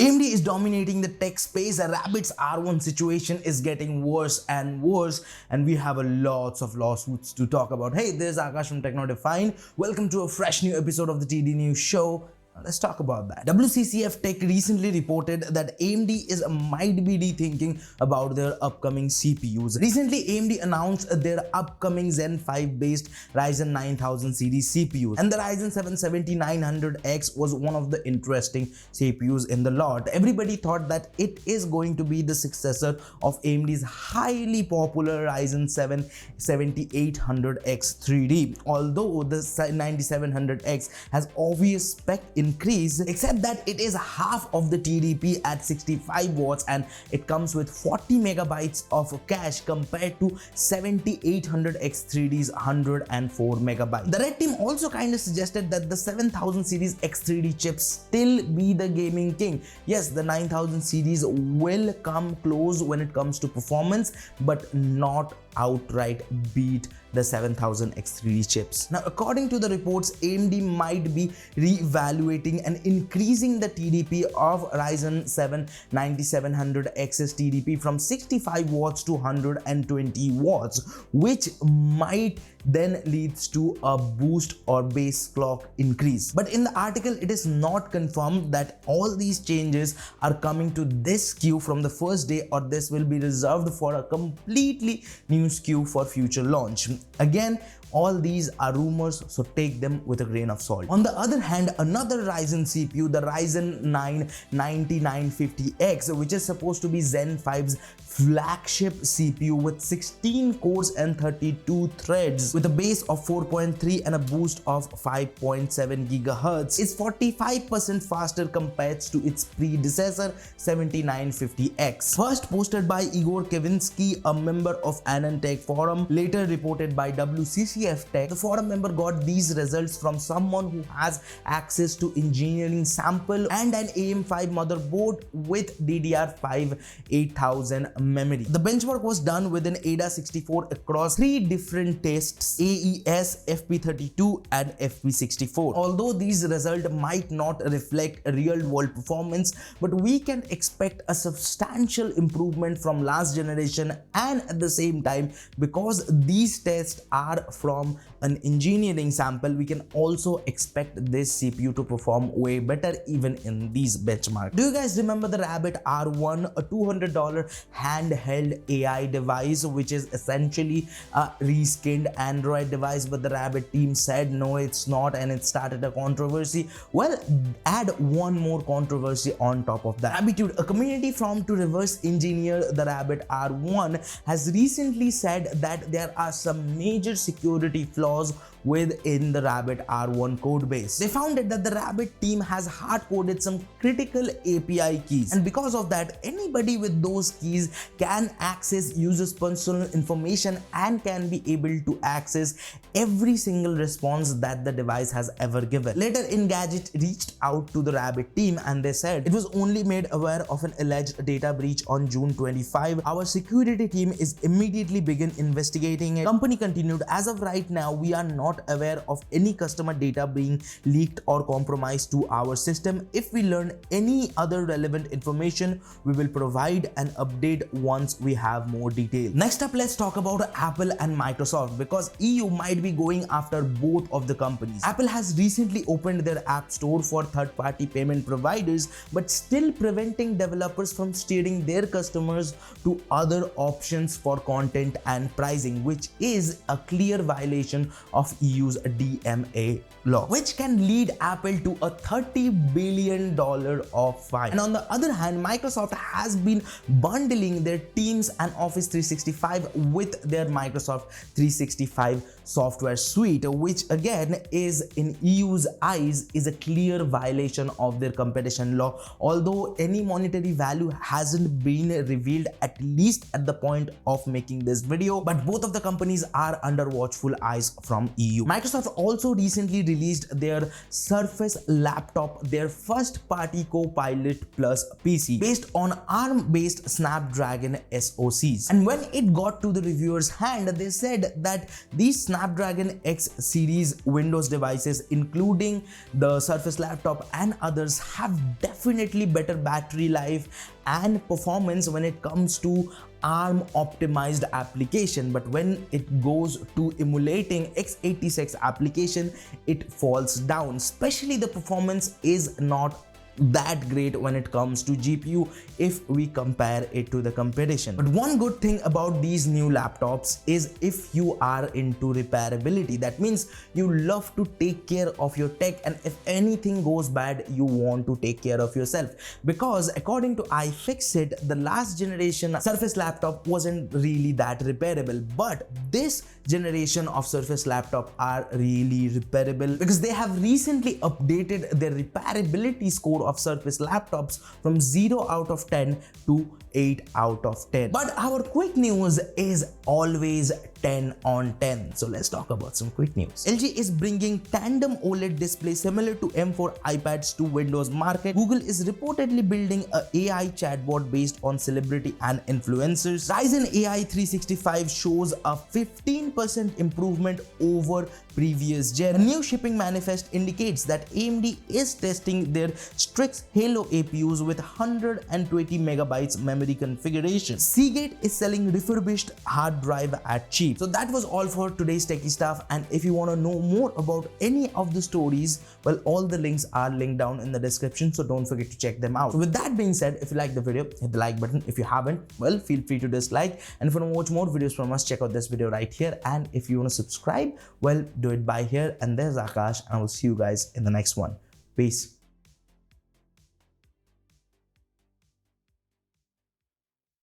AMD is dominating the tech space. A Rabbit's R1 situation is getting worse and worse, and we have a lots of lawsuits to talk about. Hey, there's Akash from Techno. Welcome to a fresh new episode of the TD News Show. Let's talk about that. WCCF Tech recently reported that AMD might be rethinking about their upcoming CPUs. Recently, AMD announced their upcoming Zen 5 based Ryzen 9000 series CPUs, and the Ryzen 7 7900X was one of the interesting CPUs in the lot. Everybody thought that it is going to be the successor of AMD's highly popular Ryzen 7 7800X 3D, although the 9700X has obvious spec increase, except that it is half of the TDP at 65 watts and it comes with 40 megabytes of cache compared to 7800X 3D's 104 megabytes. The Red team also kind of suggested that the 7000 series X3D chips still be the gaming king. Yes, the 9000 series will come close when it comes to performance, but not outright beat the 7000 X3D chips. Now, according to the reports, AMD might be re-evaluating and increasing the TDP of Ryzen 7 9700X's TDP from 65 watts to 120 watts, which might then leads to a boost or base clock increase. But in the article, it is not confirmed that all these changes are coming to this SKU from the first day, or this will be reserved for a completely new SKU for future launch. Again, all these are rumors, so take them with a grain of salt. On the other hand, another Ryzen CPU, the Ryzen 9 9950X, which is supposed to be Zen 5's flagship CPU with 16 cores and 32 threads, with a base of 4.3 and a boost of 5.7 GHz, is 45% faster compared to its predecessor 7950X. First posted by Igor Kevinsky, a member Of AnandTech forum, later reported by WCCF Tech. The forum member got these results from someone who has access to engineering sample and an AM5 motherboard with DDR5 8000 memory. The benchmark was done with an AIDA64 across 3 different tests: AES, FP32 and FP64. Although these results might not reflect real world performance, but we can expect a substantial improvement from last generation, and at the same time, because these tests are from an engineering sample, we can also expect this CPU to perform way better even in these benchmarks. Do you guys remember the Rabbit R1, a $200 handheld AI device, which is essentially a reskinned Android device, but the Rabbit team said no, it's not, and it started a controversy? Well, add one more controversy on top of that. Rabbitude, a community formed to reverse engineer the Rabbit R1, has recently said that there are some major security flaws within the Rabbit R1 codebase. They found that the Rabbit team has hard-coded some critical API keys, and because of that, anybody with those keys can access users' personal information and can be able to access every single response that the device has ever given. Later, Engadget reached out to the Rabbit team and they said it was only made aware of an alleged data breach on June 25. Our security team is immediately begin investigating it. Company continued, as of right now, we are not aware of any customer data being leaked or compromised to our system. If we learn any other relevant information, we will provide an update once we have more detail. Next up, let's talk about Apple and Microsoft, because EU might be going after both of the companies. Apple has recently opened their app store for third-party payment providers, but still preventing developers from steering their customers to other options for content and pricing, which is a clear violation of EU's DMA law, which can lead Apple to a $30 billion of fine. And on the other hand, Microsoft has been bundling their Teams and Office 365 with their Microsoft 365 software suite, which again is in EU's eyes is a clear violation of their competition law, although any monetary value hasn't been revealed, at least at the point of making this video, but both of the companies are under watchful eyes from EU. Microsoft also recently released their Surface laptop, their first party Copilot PC based on ARM-based Snapdragon SoCs. And when it got to the reviewers' hand, they said that these Snapdragon X series Windows devices, including the Surface laptop and others, have definitely better battery life and performance when it comes to ARM optimized application, but when it goes to emulating x86 application, it falls down. Especially the performance is not that great when it comes to GPU if we compare it to the competition. But one good thing about these new laptops is if you are into repairability, that means you love to take care of your tech, and if anything goes bad, you want to take care of yourself. Because according to iFixit, the last generation Surface laptop wasn't really that repairable, but this generation of Surface laptop are really repairable because they have recently updated their repairability score of Surface laptops from 0 out of 10 to 8 out of 10. But our quick news is always 10 on 10. So let's talk about some quick news. LG is bringing tandem OLED display similar to M4 iPads to Windows market. Google is reportedly building a AI chatbot based on celebrity and influencers. Ryzen AI 365 shows a 15% improvement over previous gen. A new shipping manifest indicates that AMD is testing their Strix Halo APUs with 120 megabytes memory configuration. Seagate is selling refurbished hard drive at cheap. So that was all for today's techie stuff, and if you want to know more about any of the stories, well, all the links are linked down in the description, so don't forget to check them out. So with that being said, if you like the video, hit the like button. If you haven't, well, feel free to dislike, and if you want to watch more videos from us, check out this video right here, and if you want to subscribe, well, do it by here. And there's Akash, and I will see you guys in the next one. Peace.